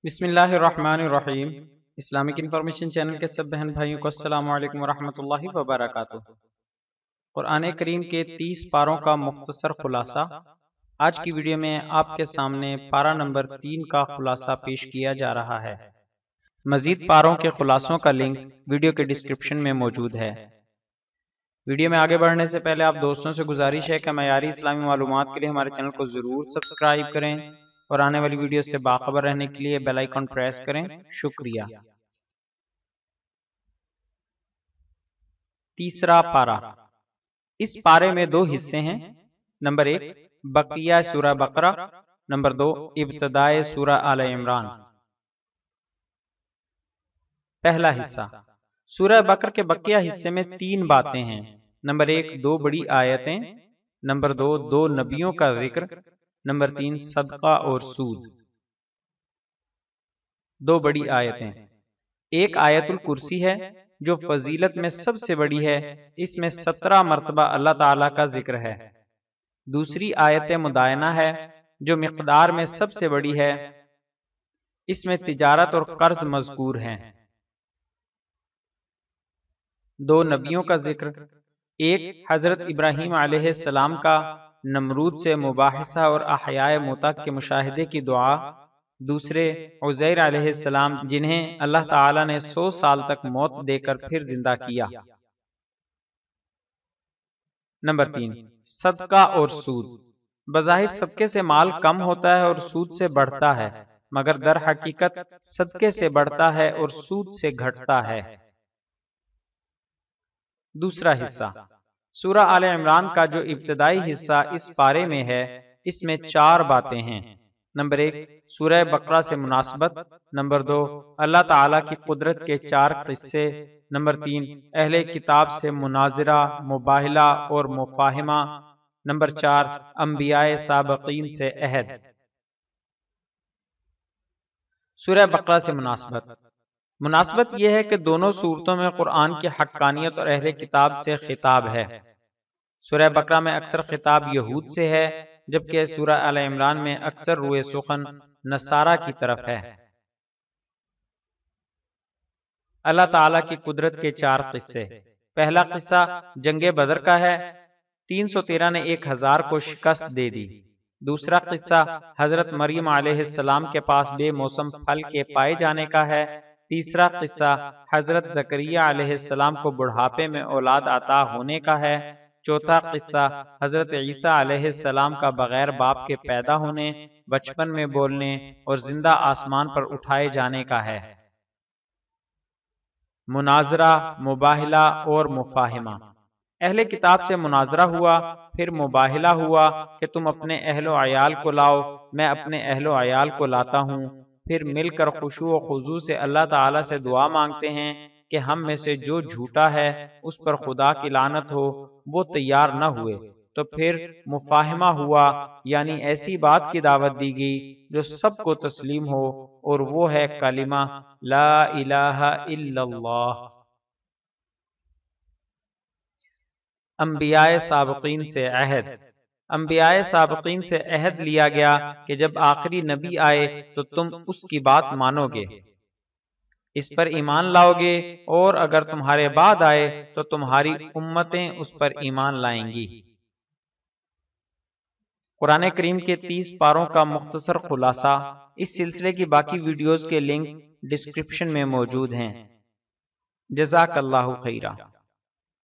بسم اللہ الرحمن الرحیم۔ اسلامک انفارمیشن چینل کے سب بہن بھائیوں کو السلام علیکم ورحمۃ اللہ وبرکاتہ۔ قرآن کریم کے 30 پاروں کا مختصر خلاصہ۔ آج کی ویڈیو میں آپ کے سامنے پارہ نمبر 3 کا خلاصہ پیش کیا جا رہا ہے۔ مزید پاروں کے خلاصوں کا لنک ویڈیو کے ڈسکرپشن میں موجود ہے۔ ویڈیو میں آگے بڑھنے سے پہلے آپ دوستوں سے گزارش ہے کہ معیاری اسلامی معلومات کے لیے ہمارے چینل کو ضرور سبسکرائب کریں اور آنے والی ویڈیو سے باخبر رہنے کے لیے بیل آئیکن پریس کریں۔ شکریہ۔ تیسرا پارہ۔ اس پارے میں 2 حصے ہیں۔ نمبر 1 بقیہ سورہ بقرہ، نمبر 2 ابتدائے سورہ آل عمران۔ پہلا حصہ۔ سورہ بقرہ کے بقیہ حصے میں 3 باتیں ہیں۔ نمبر 1 2 بڑی آیتیں، نمبر 2 2 نبیوں کا ذکر، نمبر 3 صدقہ اور سود۔ 2 بڑی آیتیں۔ ایک آیت الکرسی ہے جو فضیلت میں سب سے بڑی ہے، اس میں 17 مرتبہ اللہ تعالیٰ کا ذکر ہے۔ دوسری آیت مدائنہ ہے جو مقدار میں سب سے بڑی ہے، اس میں تجارت اور قرض مذکور ہیں۔ 2 نبیوں کا ذکر۔ ایک حضرت ابراہیم علیہ السلام کا نمرود سے مباحثہ اور احیاء موتیٰ کے مشاہدے کی دعا۔ دوسرے عزیر علیہ السلام جنہیں اللہ تعالیٰ نے 100 سال تک موت دے کر پھر زندہ کیا۔ نمبر 3 صدقہ اور سود۔ بظاہر صدقے سے مال کم ہوتا ہے اور سود سے بڑھتا ہے، مگر در حقیقت صدقے سے بڑھتا ہے اور سود سے گھٹتا ہے۔ دوسرا حصہ۔ سورہ آل عمران کا جو ابتدائی حصہ اس پارے میں ہے، اس میں 4 باتیں ہیں۔ نمبر 1 سورہ بقرہ سے مناسبت، نمبر 2 اللہ تعالیٰ کی قدرت کے 4 قصے، نمبر 3 اہل کتاب سے مناظرہ، مباہلہ اور مفاہمہ، نمبر 4 انبیاء سابقین سے عہد۔ سورہ بقرہ سے مناسبت یہ ہے کہ دونوں صورتوں میں قرآن کی حقانیت اور اہل کتاب سے خطاب ہے۔ سورہ بقرہ میں اکثر خطاب یہود سے ہے، جبکہ سورہ آل عمران میں اکثر روئے سخن نصارہ کی طرف ہے۔ اللہ تعالیٰ کی قدرت کے 4 قصے۔ پہلا قصہ جنگ بدر کا ہے۔ 313 نے 1000 کو شکست دے دی۔ دوسرا قصہ حضرت مریم علیہ السلام کے پاس بے موسم پھل کے پائے جانے کا ہے۔ تیسرا قصہ حضرت زکریا علیہ السلام کو بڑھاپے میں اولاد عطا ہونے کا ہے۔ چوتھا قصہ حضرت عیسیٰ علیہ السلام کا بغیر باپ کے پیدا ہونے، بچپن میں بولنے اور زندہ آسمان پر اٹھائے جانے کا ہے۔ مناظرہ، مباہلہ اور مفاہمہ۔ اہل کتاب سے مناظرہ ہوا، پھر مباہلہ ہوا کہ تم اپنے اہل و عیال کو لاؤ، میں اپنے اہل و عیال کو لاتا ہوں، پھر مل کر خشوع و خضوع سے اللہ تعالیٰ سے دعا مانگتے ہیں کہ ہم میں سے جو جھوٹا ہے اس پر خدا کی لعنت ہو۔ وہ تیار نہ ہوئے تو پھر مفاہمہ ہوا، یعنی ایسی بات کی دعوت دی گئی جو سب کو تسلیم ہو، اور وہ ہے کلمہ لا الہ الا اللہ۔ انبیاء سابقین سے عہد۔ انبیاء سابقین سے عہد لیا گیا کہ جب آخری نبی آئے تو تم اس کی بات مانو گے، اس پر ایمان لاؤ گے، اور اگر تمہارے بعد آئے تو تمہاری امتیں اس پر ایمان لائیں گی۔ قرآن کریم کے 30 پاروں کا مختصر خلاصہ۔ اس سلسلے کی باقی ویڈیوز کے لنک ڈسکرپشن میں موجود ہیں۔ جزاک اللہ خیرہ۔